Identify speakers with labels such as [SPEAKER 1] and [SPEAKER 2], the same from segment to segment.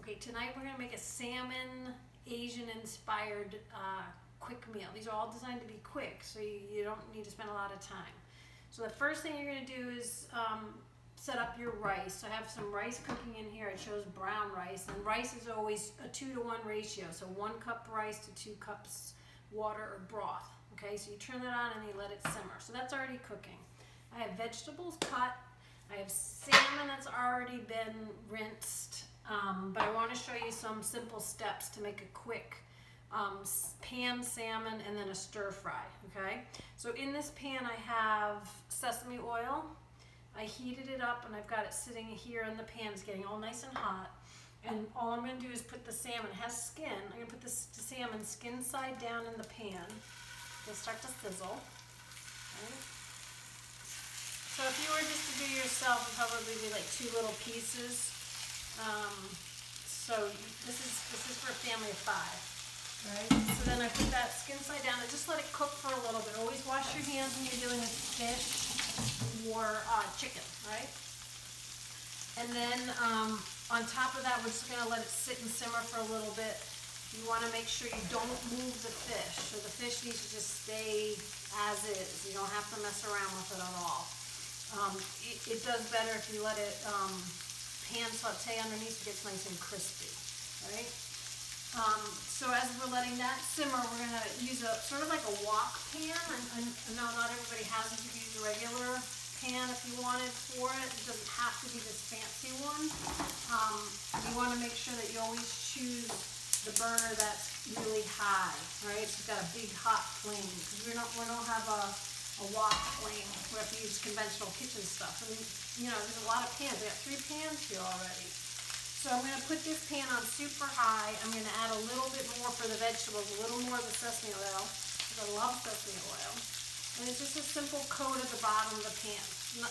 [SPEAKER 1] Okay, tonight we're gonna make a salmon Asian-inspired quick meal. These are all designed to be quick, so you don't need to spend a lot of time. So the first thing you're gonna do is set up your rice. So I have some rice cooking in here. It shows brown rice, and rice is always a 2-to-1 ratio. So 1 cup rice to 2 cups water or broth. Okay, so you turn that on and you let it simmer. So that's already cooking. I have vegetables cut. I have salmon that's already been rinsed. But I want to show you some simple steps to make a quick pan salmon and then a stir fry, okay? So in this pan I have sesame oil. I heated it up and I've got it sitting here in the pan. It's getting all nice and hot. And all I'm going to do is put the salmon, it has skin, I'm going to put the salmon skin side down in the pan. It'll start to sizzle. Okay? So if you were just to do yourself, it'd probably be like 2 little pieces. So this is for a family of 5, right? So then I put that skin side down and just let it cook for a little bit. Always wash your hands when you're doing fish or chicken, right? And then on top of that, we're just gonna let it sit and simmer for a little bit. You want to make sure you don't move the fish. So the fish needs to just stay as is. You don't have to mess around with it at all. It does better if you let it pan saute underneath. It gets nice and crispy, right? So as we're letting that simmer, we're going to use a sort of like a wok pan. And no, not everybody has it. You can use a regular pan if you wanted for it. It doesn't have to be this fancy one. You want to make sure that you always choose the burner that's really high, right? So it's got a big hot flame, because we don't have a wok flame. We have to use conventional kitchen stuff. I mean, you know, there's a lot of pans. I got 3 pans here already. So I'm going to put this pan on super high. I'm going to add a little bit more for the vegetables, a little more of the sesame oil, because I love sesame oil. And it's just a simple coat at the bottom of the pan.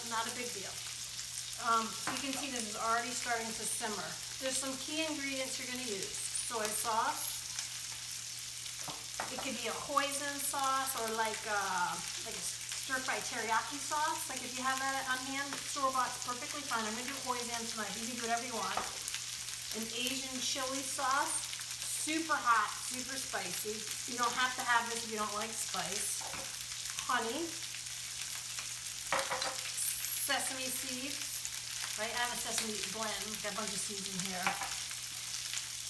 [SPEAKER 1] Not a big deal. So you can see this is already starting to simmer. There's some key ingredients you're going to use. Soy sauce. It could be a hoisin sauce or like a stir-fry teriyaki sauce. Like if you have that on hand, store-bought's perfectly fine. I'm going to do hoisin tonight. You can do whatever you want. An Asian chili sauce. Super hot, super spicy. You don't have to have this if you don't like spice. Honey. Sesame seeds. Right? I have a sesame blend. Got a bunch of seeds in here.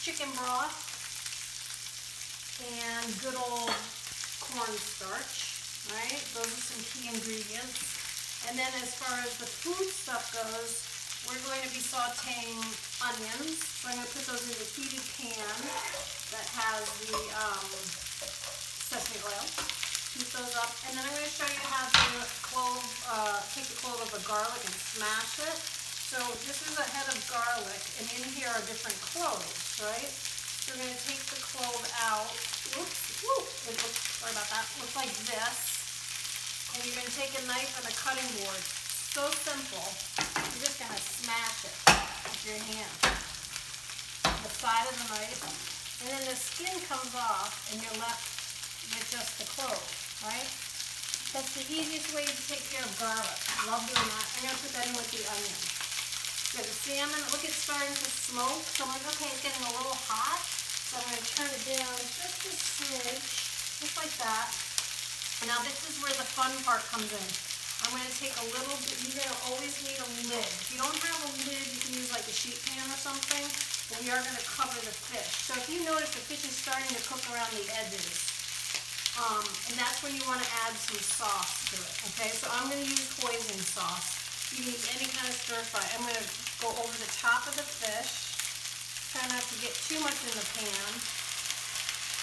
[SPEAKER 1] Chicken broth, and good old cornstarch, right? Those are some key ingredients. And then as far as the food stuff goes, we're going to be sauteing onions. So I'm going to put those in the heated pan that has the sesame oil. Heat those up. And then I'm going to show you how to take the clove of the garlic and smash it. So this is a head of garlic, and in here are different cloves, right? So we're going to take the clove out. Oops, it looks, sorry about that. Looks like this. And you're going to take a knife and a cutting board. So simple. You're just going to smash it with your hand. The side of the knife. And then the skin comes off, and you're left with just the clove, right? That's the easiest way to take care of garlic. I love doing that. I'm going to put that in with the onion. So the salmon, look, it's starting to smoke. So I'm like, okay, it's getting a little hot. So I'm going to turn it down just a smidge, just like that. And now this is where the fun part comes in. I'm going to take a little bit, you're going to always need a lid. If you don't have a lid, you can use like a sheet pan or something. But we are going to cover the fish. So if you notice the fish is starting to cook around the edges. And that's when you want to add some sauce to it. Okay, so I'm going to use hoisin sauce. You can use any kind of stir fry. I'm going to go over the top of the fish. Try not to get too much in the pan.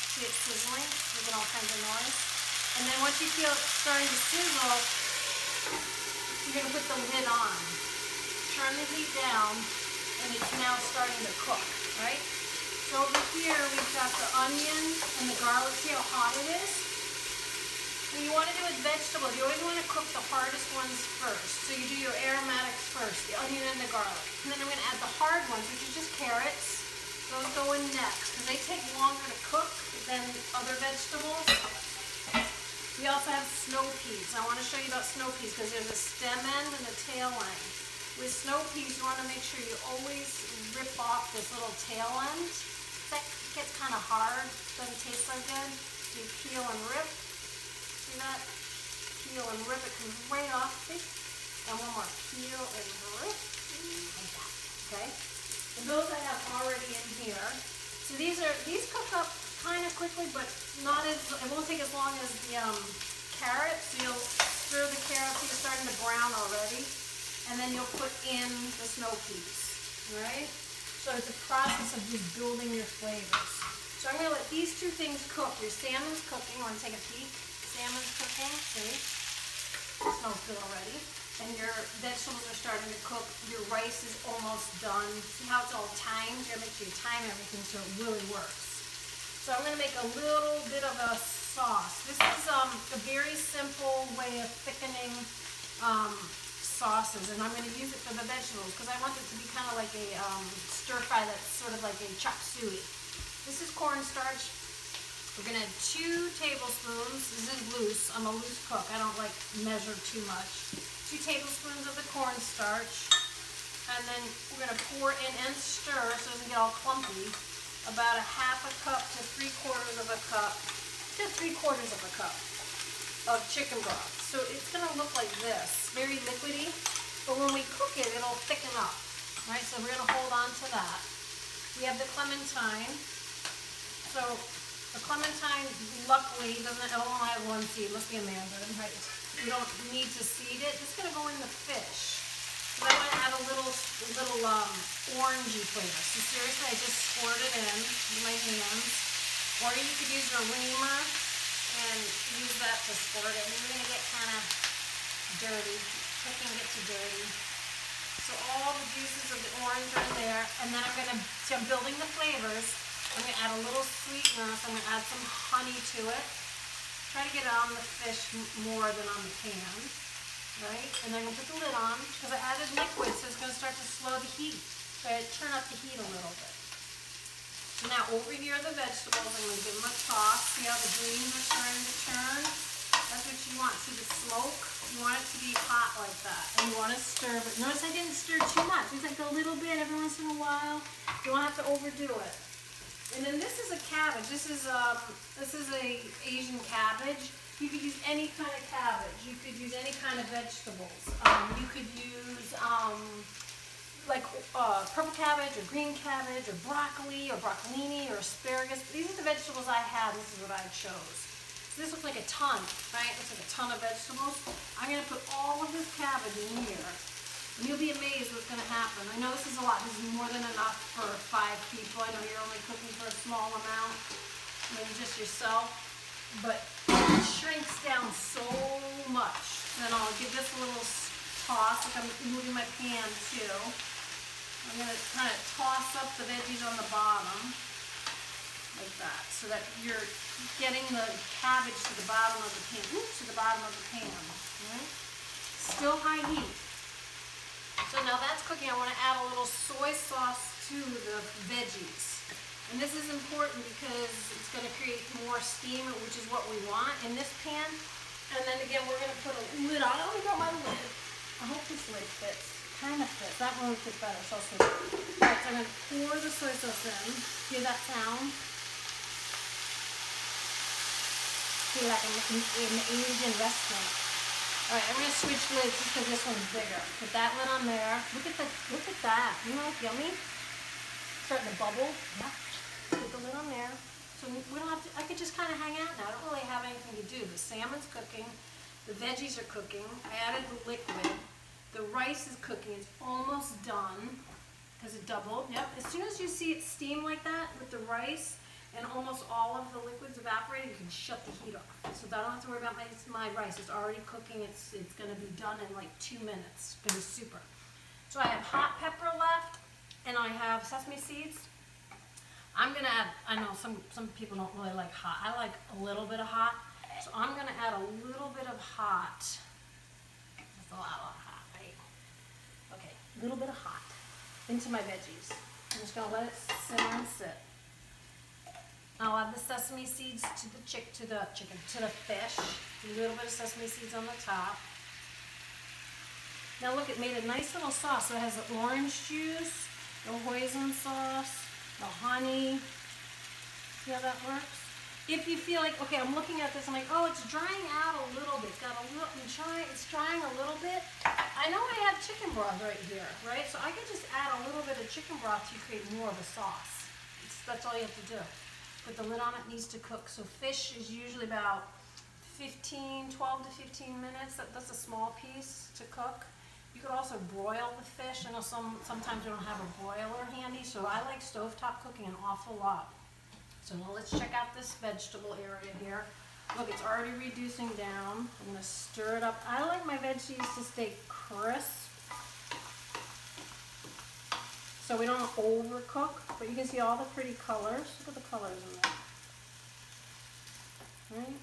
[SPEAKER 1] See it sizzling, making all kinds of noise. And then once you feel it starting to sizzle, you're going to put the lid on. Turn the heat down, and it's now starting to cook, right? So over here, we've got the onion and the garlic. See how hot it is? When you want to do with vegetables, you always want to cook the hardest ones first. So you do your aromatics first, the onion and the garlic. And then I'm going to add the hard ones, which is just carrots. Those go in next, because they take longer to cook than other vegetables. We also have snow peas. I want to show you about snow peas, because there's a stem end and a tail end. With snow peas, you want to make sure you always rip off this little tail end. That gets kind of hard, doesn't taste so good. So you peel and rip. See that? Peel and rip, it comes right off. See? And one more, peel and rip. Like that, okay? And those I have already in here. So these cook up kind of quickly, but not as, it won't take as long as the carrots. So you'll stir the carrots, so you're starting to brown already. And then you'll put in the snow peas, all right? So it's a process of just building your flavors. So I'm gonna let these two things cook. Your salmon's cooking. Want to take a peek? Salmon's cooking, see? It smells good already. And your vegetables are starting to cook. Your rice is almost done. See how it's all timed? You gotta make sure you time everything so it really works. So I'm gonna make a little bit of a sauce. This is a very simple way of thickening sauces, and I'm going to use it for the vegetables because I want it to be kind of like a stir fry that's sort of like a chop suey. This is cornstarch. We're going to add 2 tablespoons. This is loose. I'm a loose cook. I don't like measure too much. 2 tablespoons of the cornstarch, and then we're going to pour in and stir so it doesn't get all clumpy. About a half a cup to 3/4 of a cup to 3/4 of a cup of chicken broth. So it's going to look like this, very liquidy, but when we cook it, it'll thicken up, right? So we're going to hold on to that. We have the clementine. So the clementine, luckily, doesn't only have 1 seed. Must be a mandarin, right? We don't need to seed it. It's going to go in the fish. So I'm going to add a little orangey flavor. So seriously, I just squirt it in with my hands. Or you could use a reamer and use that to squirt it. And you're going to get kind of dirty. Cooking gets you dirty. So all the juices of the orange are in there. And then I'm building the flavors. I'm going to add a little sweetener. So I'm going to add some honey to it. Try to get it on the fish more than on the pan. Right? And then I'm going to put the lid on because I added liquid, so it's going to start to slow the heat. So I turn up the heat a little bit. So now over here are the vegetables. I'm going to give them a toss. See how the greens are starting to turn? That's what you want. See the smoke? You want it to be hot like that. And you want to stir. But notice I didn't stir too much. Just like a little bit every once in a while. You don't have to overdo it. And then this is a cabbage. This is a Asian cabbage. You could use any kind of cabbage. You could use any kind of vegetables. You could use purple cabbage or green cabbage or broccoli or broccolini or asparagus. These are the vegetables I had. This is what I chose. So this looks like a ton, right? Looks like a ton of vegetables. I'm going to put all of this cabbage in here. And you'll be amazed what's going to happen. I know this is a lot. This is more than enough for 5 people. I know you're only cooking for a small amount, maybe just yourself. But it shrinks down so much. Then I'll give this a little toss, like I'm moving my pan too. I'm going to kind of toss up the veggies on the bottom, like that, so that you're getting the cabbage to the bottom of the pan. Oops, to the bottom of the pan. Right? Still high heat. So now that's cooking. I want to add a little soy sauce to the veggies. And this is important because it's going to create more steam, which is what we want in this pan. And then again, we're going to put a lid on. I only got my lid. I hope this lid fits. Kind of fits. That one would fit better. So I'll switch. Alright, so I'm going to pour the soy sauce in. Hear that sound? Feel like I'm in an Asian restaurant. Alright, I'm going to switch lids just because this one's bigger. Put that lid on there. Look at that. You know, it's yummy. Starting to bubble. Yeah. Put the lid on there. So we don't have to, I could just kind of hang out now. I don't really have anything to do. The salmon's cooking. The veggies are cooking. I added the liquid. The rice is cooking. It's almost done because it doubled. Yep. As soon as you see it steam like that with the rice and almost all of the liquids evaporated, you can shut the heat off. So I don't have to worry about my rice. It's already cooking. It's going to be done in like 2 minutes. It's going to be super. So I have hot pepper left and I have sesame seeds. I'm going to add, I know some people don't really like hot. I like a little bit of hot. So I'm going to add a little bit of hot. That's a lot of hot, right? Okay, a little bit of hot into my veggies. I'm just going to let it simmer and sit. I'll add the sesame seeds to the fish. A little bit of sesame seeds on the top. Now look, it made a nice little sauce. So it has the orange juice, the hoisin sauce, the honey. See how that works? If you feel like, okay, I'm looking at this, I'm like, oh, it's drying out a little bit. It's drying a little bit. I know I have chicken broth right here, right? So I could just add a little bit of chicken broth to create more of a sauce. That's all you have to do. Put the lid on, it needs to cook. So fish is usually about 12 to 15 minutes. That's a small piece to cook. You could also broil the fish. I know sometimes we don't have a broiler handy, so I like stovetop cooking an awful lot. So now let's check out this vegetable area here. Look, it's already reducing down. I'm gonna stir it up. I like my veggies to stay crisp, so we don't overcook, but you can see all the pretty colors. Look at the colors in there. Right?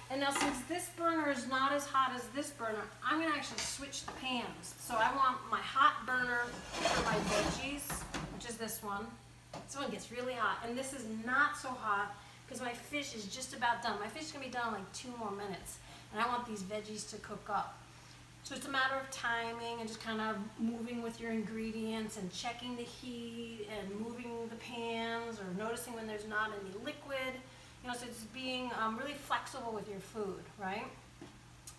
[SPEAKER 1] And now since this burner is not as hot as this burner, I'm gonna actually switch the pans. So I want my hot burner for my veggies, which is this one. This one gets really hot, and this is not so hot because my fish is just about done. My fish is gonna be done in like 2 more minutes, and I want these veggies to cook up. So it's a matter of timing and just kind of moving with your ingredients and checking the heat and moving the pans or noticing when there's not any liquid. You know, so it's being really flexible with your food, right?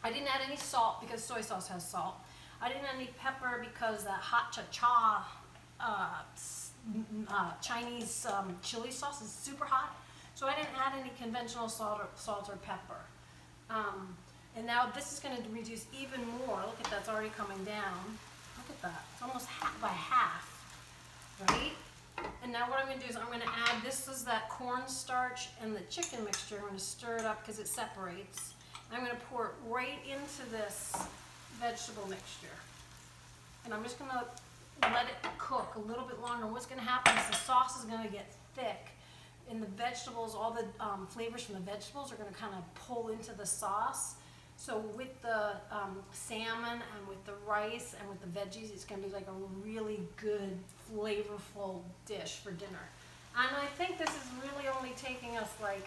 [SPEAKER 1] I didn't add any salt because soy sauce has salt. I didn't add any pepper because that hot cha-cha Chinese chili sauce is super hot, so I didn't add any conventional salt or pepper. And now this is going to reduce even more. Look at that's already coming down. Look at that. It's almost by half, right? And now what I'm going to do is I'm going to add, this is that cornstarch and the chicken mixture. I'm going to stir it up because it separates. I'm going to pour it right into this vegetable mixture. And I'm just going to let it cook a little bit longer. What's going to happen is the sauce is going to get thick, and the vegetables, all the flavors from the vegetables are going to kind of pull into the sauce. So with the salmon and with the rice and with the veggies, it's going to be like a really good, flavorful dish for dinner. And I think this is really only taking us like,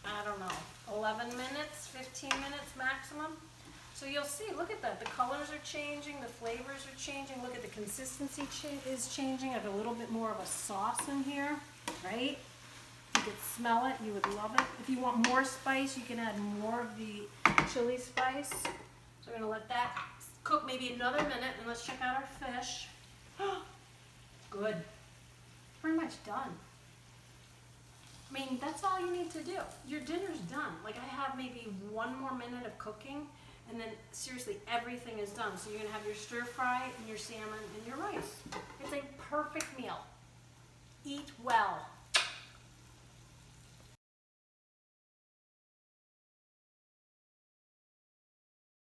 [SPEAKER 1] I don't know, 11 minutes, 15 minutes maximum. So you'll see, look at that, the colors are changing, the flavors are changing, look at the consistency is changing. I have a little bit more of a sauce in here, right? You could smell it, you would love it. If you want more spice, you can add more of the chili spice. So we're gonna let that cook maybe another minute, and let's check out our fish. Good, pretty much done. I mean, that's all you need to do. Your dinner's done. Like I have maybe 1 more minute of cooking, and then seriously, everything is done. So you're gonna have your stir fry and your salmon and your rice. It's a perfect meal.